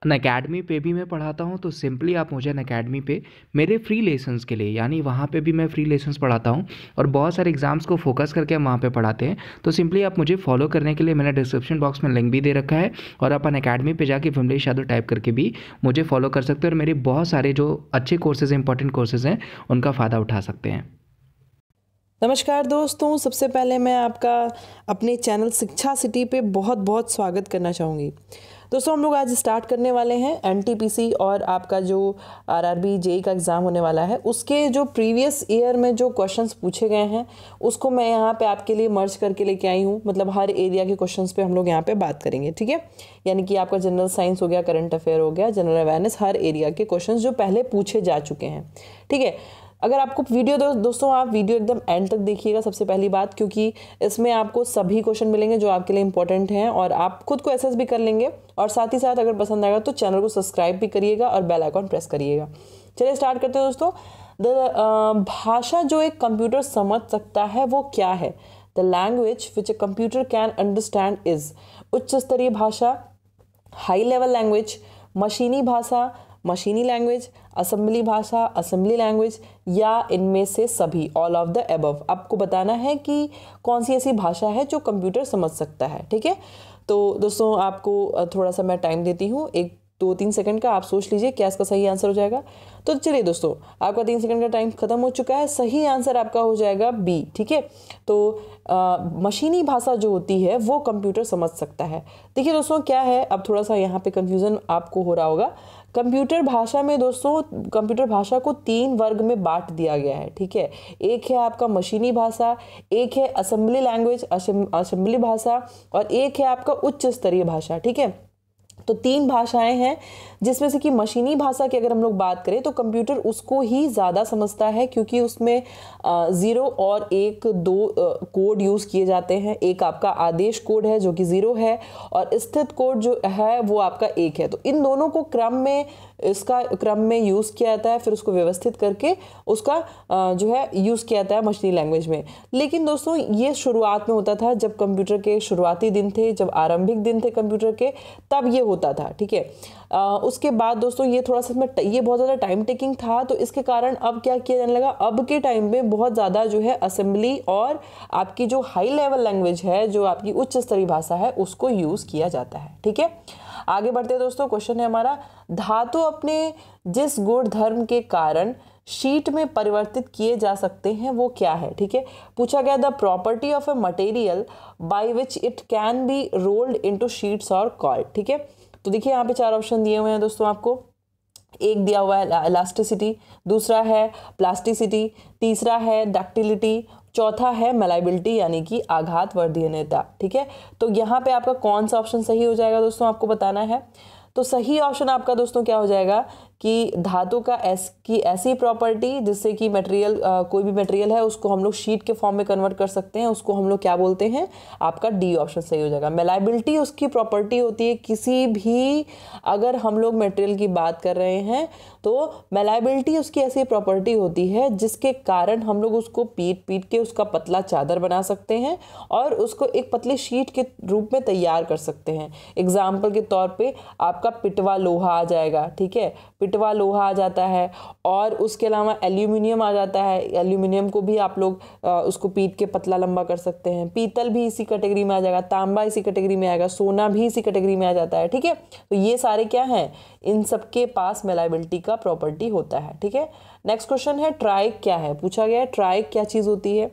Unacademy पे भी मैं पढ़ाता हूँ, तो सिंपली आप मुझे अनअकैडमी पे मेरे फ्री लेसन्स के लिए, यानी वहाँ पे भी मैं फ्री लेसन्स पढ़ाता हूँ और बहुत सारे एग्ज़ाम्स को फोकस करके हम वहाँ पे पढ़ाते हैं। तो सिंपली आप मुझे फॉलो करने के लिए मैंने डिस्क्रिप्शन बॉक्स में लिंक भी दे रखा है और आप अनअकैडमी पे जाके विमलेश यादव टाइप करके भी मुझे फॉलो कर सकते हैं और मेरे बहुत सारे जो अच्छे कोर्सेज़, इंपॉर्टेंट कोर्सेज़ हैं, उनका फ़ायदा उठा सकते हैं। नमस्कार दोस्तों, सबसे पहले मैं आपका अपने चैनल शिक्षा सिटी पे बहुत बहुत स्वागत करना चाहूँगी। दोस्तों, हम लोग आज स्टार्ट करने वाले हैं एनटीपीसी और आपका जो आरआरबी जेईई का एग्ज़ाम होने वाला है, उसके जो प्रीवियस ईयर में जो क्वेश्चंस पूछे गए हैं उसको मैं यहाँ पे आपके लिए मर्ज करके लेके आई हूँ। मतलब हर एरिया के क्वेश्चंस पे हम लोग यहाँ पे बात करेंगे, ठीक है। यानी कि आपका जनरल साइंस हो गया, करंट अफेयर हो गया, जनरल अवेयरनेस, हर एरिया के क्वेश्चन जो पहले पूछे जा चुके हैं, ठीक है। अगर आपको वीडियो दोस्तों, आप वीडियो एकदम एंड तक देखिएगा सबसे पहली बात, क्योंकि इसमें आपको सभी क्वेश्चन मिलेंगे जो आपके लिए इंपॉर्टेंट हैं और आप खुद को एसेस भी कर लेंगे। और साथ ही साथ अगर पसंद आएगा तो चैनल को सब्सक्राइब भी करिएगा और बेल आइकॉन प्रेस करिएगा। चलिए स्टार्ट करते हैं दोस्तों। भाषा जो एक कंप्यूटर समझ सकता है वो क्या है? The language which a computer can understand is उच्च स्तरीय भाषा, हाई लेवल लैंग्वेज, मशीनी भाषा, मशीनी लैंग्वेज, असेंबली भाषा, असेंबली लैंग्वेज, या इनमें से सभी, ऑल ऑफ द अबव। आपको बताना है कि कौन सी ऐसी भाषा है जो कंप्यूटर समझ सकता है, ठीक है। तो दोस्तों, आपको थोड़ा सा मैं टाइम देती हूँ, 1-2-3 सेकंड का। आप सोच लीजिए क्या इसका सही आंसर हो जाएगा। तो चलिए दोस्तों, आपका 3 सेकंड का टाइम खत्म हो चुका है। सही आंसर आपका हो जाएगा बी, ठीक है। तो मशीनी भाषा जो होती है वो कंप्यूटर समझ सकता है। देखिए दोस्तों, क्या है, अब थोड़ा सा यहाँ पे कंफ्यूजन आपको हो रहा होगा। कंप्यूटर भाषा में दोस्तों, कंप्यूटर भाषा को 3 वर्ग में बांट दिया गया है, ठीक है। एक है आपका मशीनी भाषा, एक है असेंबली लैंग्वेज, असेंबली भाषा, और एक है आपका उच्च स्तरीय भाषा, ठीक है। तो 3 भाषाएं हैं, जिसमें से कि मशीनी भाषा की अगर हम लोग बात करें तो कंप्यूटर उसको ही ज़्यादा समझता है, क्योंकि उसमें 0 और 1 2 कोड यूज़ किए जाते हैं। एक आपका आदेश कोड है जो कि 0 है, और स्थित कोड जो है वो आपका 1 है। तो इन दोनों को इसका क्रम में यूज़ किया जाता है, फिर उसको व्यवस्थित करके उसका जो है यूज़ किया जाता है मशीनी लैंग्वेज में। लेकिन दोस्तों, ये शुरुआत में होता था, जब कंप्यूटर के शुरुआती दिन थे, जब आरंभिक दिन थे कंप्यूटर के, तब ये होता था, ठीक है। उसके बाद दोस्तों ये थोड़ा सा ये बहुत ज़्यादा टाइम टेकिंग था, तो इसके कारण अब क्या किया जाने लगा, अब के टाइम में बहुत ज़्यादा जो है असेंबली और आपकी जो हाई लेवल लैंग्वेज है, जो आपकी उच्च स्तरीय भाषा है, उसको यूज़ किया जाता है, ठीक है। आगे बढ़ते हैं दोस्तों। क्वेश्चन है हमारा, धातु अपने जिस गुण धर्म के कारण शीट में परिवर्तित किए जा सकते हैं वो क्या है, ठीक है। पूछा गया, the property of a material by which it can be rolled into sheets और कॉर्ड, ठीक है। तो देखिए यहाँ पे 4 ऑप्शन दिए हुए हैं दोस्तों आपको। एक दिया हुआ है इलास्टिसिटी, दूसरा है प्लास्टिसिटी, तीसरा है डक्टिलिटी, चौथा है मेलाइबिलिटी यानी कि आघात वर्धनीयता, ठीक है। तो यहाँ पे आपका कौन सा ऑप्शन सही हो जाएगा दोस्तों, आपको बताना है। तो सही ऑप्शन आपका दोस्तों क्या हो जाएगा कि धातु का ऐसी प्रॉपर्टी जिससे कि मटेरियल, कोई भी मटेरियल है उसको हम लोग शीट के फॉर्म में कन्वर्ट कर सकते हैं, उसको हम लोग क्या बोलते हैं, आपका डी ऑप्शन सही हो जाएगा। मेलाइबिलिटी उसकी प्रॉपर्टी होती है, किसी भी अगर हम लोग मटेरियल की बात कर रहे हैं तो मेलाइबिलिटी उसकी ऐसी प्रॉपर्टी होती है जिसके कारण हम लोग उसको पीट के उसका पतला चादर बना सकते हैं और उसको एक पतली शीट के रूप में तैयार कर सकते हैं। एग्जाम्पल के तौर पे आपका पिटवा लोहा आ जाएगा, ठीक है, पिटवा लोहा आ जाता है, और उसके अलावा एल्यूमिनियम आ जाता है। एल्यूमिनियम को भी आप लोग उसको पीट के पतला लंबा कर सकते हैं। पीतल भी इसी कैटेगरी में आ जाएगा, तांबा इसी कैटेगरी में आएगा, सोना भी इसी कैटेगरी में आ जाता है, ठीक है। तो ये सारे क्या हैं, इन सबके पास मेलाइबिलिटी का प्रॉपर्टी होता है, ठीक है। नेक्स्ट क्वेश्चन है, ट्राइक क्या है, पूछा गया है ट्राइक क्या चीज होती है।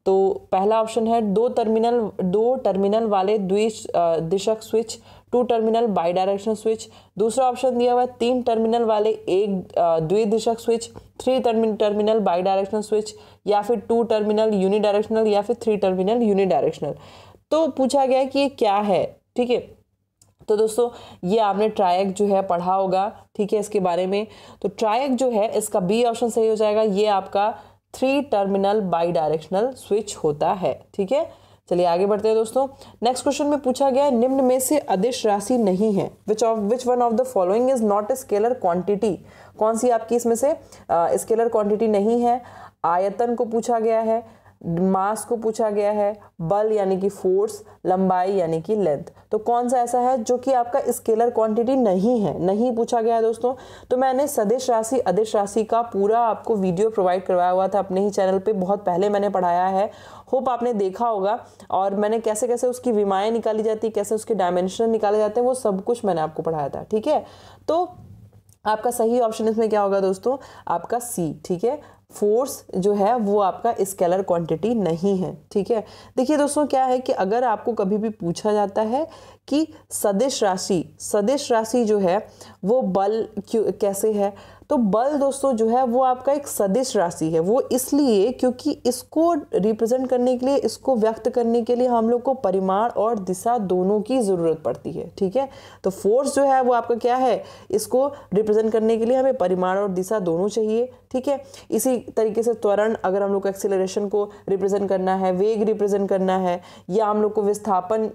तो पहला ऑप्शन है दो टर्मिनल वाले द्विदिशक switch, 2 terminal bidirectional switch. दूसरा ऑप्शन दिया हुआ है 3 टर्मिनल वाले एक द्विदिशक switch, 3 terminal bidirectional switch, या फिर 2 टर्मिनल यूनिडायरेक्शनल, या फिर 3 टर्मिनल यूनिडायरेक्शनल। तो पूछा गया कि ये क्या है, ठीक है। तो दोस्तों ये आपने ट्रायक जो है पढ़ा होगा, ठीक है, इसके बारे में। तो ट्रायक जो है इसका बी ऑप्शन सही हो जाएगा, ये आपका 3 टर्मिनल बाई डायरेक्शनल स्विच होता है, ठीक है। चलिए आगे बढ़ते हैं दोस्तों। नेक्स्ट क्वेश्चन में पूछा गया है, निम्न में से अदिश राशि नहीं है, which one of the following is not a scalar quantity. कौन सी आपकी इसमें से स्केलर क्वांटिटी नहीं है। आयतन को पूछा गया है, मास को पूछा गया है, बल यानी कि फोर्स, लंबाई यानी कि लेंथ। तो कौन सा ऐसा है जो कि आपका स्केलर क्वांटिटी नहीं है, नहीं पूछा गया है दोस्तों। तो मैंने सदिश राशि, अदिश राशि का पूरा आपको वीडियो प्रोवाइड करवाया हुआ था अपने ही चैनल पे, बहुत पहले मैंने पढ़ाया है, होप आपने देखा होगा। और मैंने कैसे कैसे उसकी विमाएँ निकाली जाती, कैसे उसके डायमेंशन निकाले जाते हैं, वो सब कुछ मैंने आपको पढ़ाया था, ठीक है। तो आपका सही ऑप्शन इसमें क्या होगा दोस्तों, आपका सी, ठीक है। फोर्स जो है वो आपका स्केलर क्वांटिटी नहीं है, ठीक है। देखिए दोस्तों क्या है कि अगर आपको कभी भी पूछा जाता है कि सदिश राशि जो है वो बल कैसे है, तो बल दोस्तों जो है वो आपका एक सदिश राशि है। वो इसलिए क्योंकि इसको रिप्रेजेंट करने के लिए, इसको व्यक्त करने के लिए हम लोग को परिमाण और दिशा दोनों की ज़रूरत पड़ती है, ठीक है। तो फोर्स जो है वो आपका क्या है, इसको रिप्रेजेंट करने के लिए हमें परिमाण और दिशा दोनों चाहिए, ठीक है। इसी तरीके से त्वरण, अगर हम लोग को एक्सीलरेशन को रिप्रेजेंट करना है, वेग रिप्रेजेंट करना है, या हम लोग को विस्थापन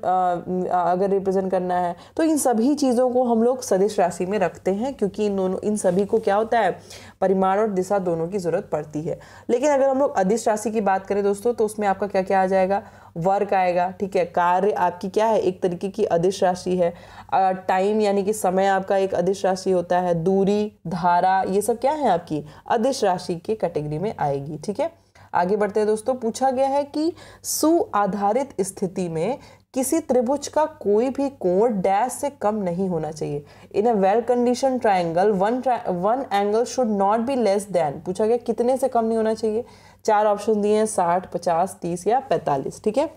अगर रिप्रेजेंट करना है, तो इन सभी चीज़ों को हम लोग सदिश राशि में रखते हैं, क्योंकि इन सभी को क्या होता है, परिमाण और दिशा दोनों की जरूरत पड़ती है। लेकिन अगर हम लोग अदिश राशि की बात करें दोस्तों, तो उसमें आपका क्या क्या आ जाएगा, वर्क आएगा, ठीक है। कार्य आपकी क्या है, एक तरीके की अदिश राशि है। टाइम यानी कि समय आपका एक अदिश राशि होता है। दूरी, धारा, ये सब क्या है आपकी अदिश राशि के कैटेगरी में आएगी, ठीक है। आगे बढ़ते हैं दोस्तों। पूछा गया है कि सुआधारित स्थिति में किसी त्रिभुज का कोई भी कोण डैश से कम नहीं होना चाहिए। In a well condition triangle one angle should not be less than, पूछा गया कितने से कम नहीं होना चाहिए। 4 ऑप्शन दिए हैं, 60, 50, 30 या 45, ठीक है।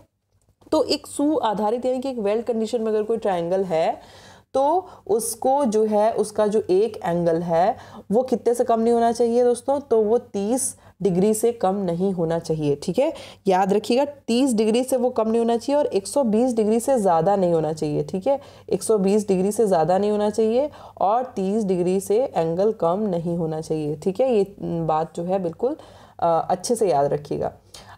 तो एक सुआधारित यानी कि एक वेल कंडीशन में अगर कोई ट्राइंगल है तो उसको जो है, उसका जो एक एंगल है वो कितने से कम नहीं होना चाहिए दोस्तों, तो वो 30 डिग्री से कम नहीं होना चाहिए, ठीक है। याद रखिएगा 30 डिग्री से वो कम नहीं होना चाहिए और 120 डिग्री से ज़्यादा नहीं होना चाहिए, ठीक है। 120 डिग्री से ज़्यादा नहीं होना चाहिए और 30 डिग्री से एंगल कम नहीं होना चाहिए, ठीक है। ये बात जो है बिल्कुल अच्छे से याद रखिएगा।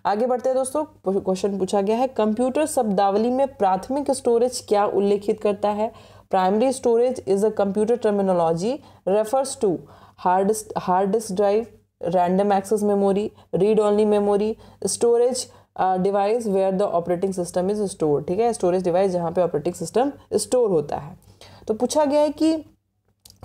आगे बढ़ते हैं दोस्तों। क्वेश्चन पूछा गया है, कंप्यूटर शब्दावली में प्राथमिक स्टोरेज क्या उल्लेखित करता है। Primary storage is a computer terminology refers to hard disk drive, random access memory, read only memory, storage device where the operating system is store, ठीक है। स्टोरेज डिवाइस जहाँ पे ऑपरेटिंग सिस्टम स्टोर होता है। तो पूछा गया है कि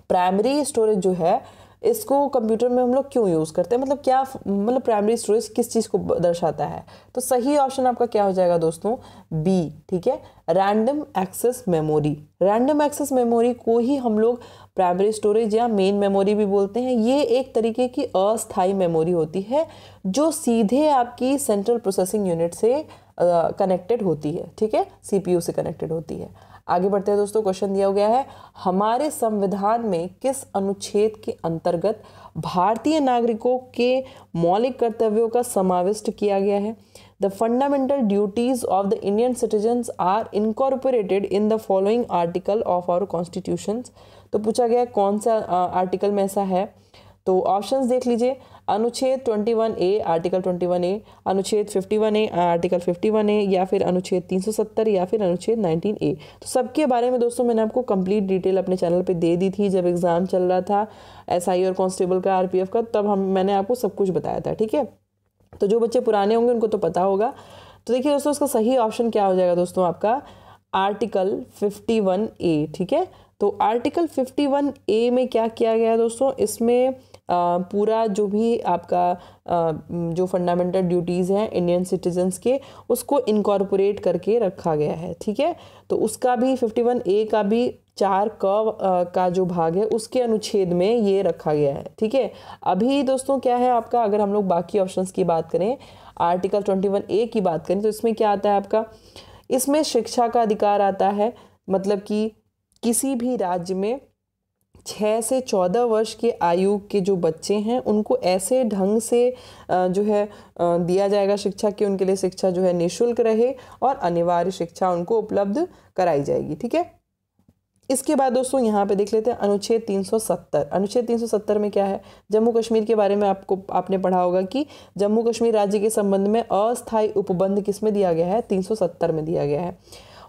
प्राइमरी स्टोरेज जो है इसको कंप्यूटर में हम लोग क्यों यूज़ करते हैं, मतलब क्या, मतलब प्राइमरी स्टोरेज किस चीज़ को दर्शाता है। तो सही ऑप्शन आपका क्या हो जाएगा दोस्तों, बी, ठीक है। Random access memory, random access memory को ही हम लोग प्राइमरी स्टोरेज या मेन मेमोरी भी बोलते हैं। ये एक तरीके की अस्थायी मेमोरी होती है जो सीधे आपकी सेंट्रल प्रोसेसिंग यूनिट से कनेक्टेड होती है, ठीक है, CPU से कनेक्टेड होती है। आगे बढ़ते हैं दोस्तों। क्वेश्चन दिया गया है, हमारे संविधान में किस अनुच्छेद के अंतर्गत भारतीय नागरिकों के मौलिक कर्तव्यों का समाविष्ट किया गया है। The fundamental duties of the Indian citizens are incorporated in the following article of our constitution. तो पूछा गया कौन सा आर्टिकल में ऐसा है, तो ऑप्शंस देख लीजिए। अनुच्छेद 21A आर्टिकल 21A, अनुच्छेद 51A आर्टिकल 51A, या फिर अनुच्छेद 370 या फिर अनुच्छेद 19A। तो सबके बारे में दोस्तों मैंने आपको कंप्लीट डिटेल अपने चैनल पे दे दी थी जब एग्ज़ाम चल रहा था SI और कांस्टेबल का, RPF का, तब मैंने आपको सब कुछ बताया था, ठीक है। तो जो बच्चे पुराने होंगे उनको तो पता होगा। तो देखिए दोस्तों उसका सही ऑप्शन क्या हो जाएगा दोस्तों, आपका आर्टिकल 51A, ठीक है। तो आर्टिकल 51A में क्या किया गया है दोस्तों, इसमें पूरा जो भी आपका जो फंडामेंटल ड्यूटीज़ हैं इंडियन सिटीजन्स के, उसको इनकॉर्पोरेट करके रखा गया है, ठीक है। तो उसका भी 51A का भी 4 का जो भाग है उसके अनुच्छेद में ये रखा गया है, ठीक है। अभी दोस्तों क्या है आपका, अगर हम लोग बाकी ऑप्शंस की बात करें, आर्टिकल 21A की बात करें, तो इसमें क्या आता है आपका, इसमें शिक्षा का अधिकार आता है। मतलब कि किसी भी राज्य में 6 से 14 वर्ष के आयु के जो बच्चे हैं उनको ऐसे ढंग से जो है दिया जाएगा शिक्षा कि उनके लिए शिक्षा जो है निःशुल्क रहे और अनिवार्य शिक्षा उनको उपलब्ध कराई जाएगी, ठीक है। इसके बाद दोस्तों यहाँ पे देख लेते हैं अनुच्छेद 370। अनुच्छेद 370 में क्या है, जम्मू कश्मीर के बारे में आपने पढ़ा होगा कि जम्मू कश्मीर राज्य के संबंध में अस्थायी उपबंध किस में दिया गया है, 370 में दिया गया है।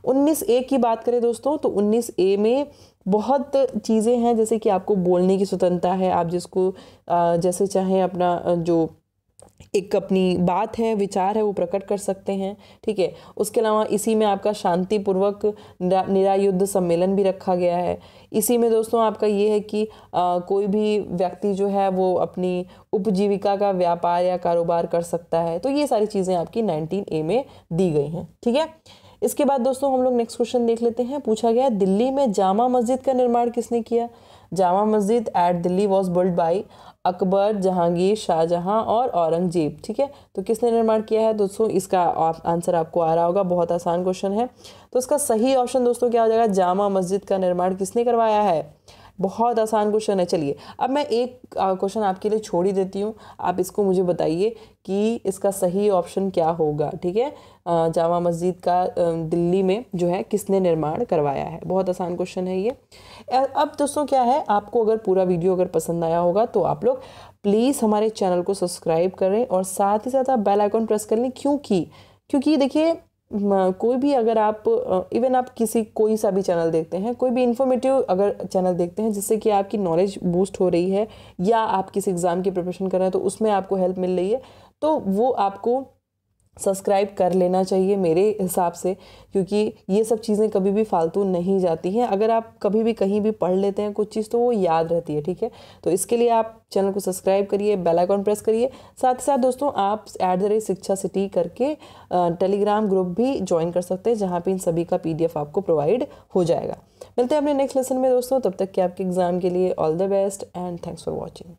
19A की बात करें दोस्तों, तो 19A में बहुत चीज़ें हैं, जैसे कि आपको बोलने की स्वतंत्रता है, आप जिसको जैसे चाहें अपना जो एक अपनी बात है, विचार है, वो प्रकट कर सकते हैं। ठीक है, उसके अलावा इसी में आपका शांतिपूर्वक निरायुद्ध सम्मेलन भी रखा गया है। इसी में दोस्तों आपका ये है कि कोई भी व्यक्ति जो है वो अपनी उपजीविका का व्यापार या कारोबार कर सकता है। तो ये सारी चीज़ें आपकी 19A में दी गई हैं। ठीक है, इसके बाद दोस्तों हम लोग नेक्स्ट क्वेश्चन देख लेते हैं। पूछा गया दिल्ली में जामा मस्जिद का निर्माण किसने किया? Jama Masjid at Delhi was build by Akbar, Jahangir, Shahjahan और औरंगजेब। ठीक है, तो किसने निर्माण किया है दोस्तों? इसका आंसर आपको आ रहा होगा, बहुत आसान क्वेश्चन है। तो इसका सही ऑप्शन दोस्तों क्या हो जाएगा? जामा मस्जिद का निर्माण किसने करवाया है? बहुत आसान क्वेश्चन है। चलिए अब मैं एक क्वेश्चन आपके लिए छोड़ ही देती हूँ, आप इसको मुझे बताइए कि इसका सही ऑप्शन क्या होगा। ठीक है, जामा मस्जिद का दिल्ली में जो है किसने निर्माण करवाया है? बहुत आसान क्वेश्चन है ये। अब दोस्तों क्या है, आपको अगर पूरा वीडियो अगर पसंद आया होगा तो आप लोग प्लीज़ हमारे चैनल को सब्सक्राइब करें और साथ ही साथ आप बेल आइकन प्रेस कर लें। क्योंकि देखिए कोई भी अगर आप इवन आप कोई सा भी चैनल देखते हैं, कोई भी इन्फॉर्मेटिव अगर चैनल देखते हैं जिससे कि आपकी नॉलेज बूस्ट हो रही है या आप किसी एग्ज़ाम की प्रिपरेशन कर रहे हैं तो उसमें आपको हेल्प मिल रही है, तो वो आपको सब्सक्राइब कर लेना चाहिए मेरे हिसाब से, क्योंकि ये सब चीज़ें कभी भी फालतू नहीं जाती हैं। अगर आप कभी भी कहीं भी पढ़ लेते हैं कुछ चीज़ तो वो याद रहती है। ठीक है, तो इसके लिए आप चैनल को सब्सक्राइब करिए, बेल आइकन प्रेस करिए। साथ ही साथ दोस्तों आप @शिक्षा सिटी करके टेलीग्राम ग्रुप भी ज्वाइन कर सकते हैं, जहाँ पे इन सभी का PDF आपको प्रोवाइड हो जाएगा। मिलते हैं अपने नेक्स्ट लेसन में दोस्तों, तब तक के आपके एग्ज़ाम के लिए all the best and thanks for watching.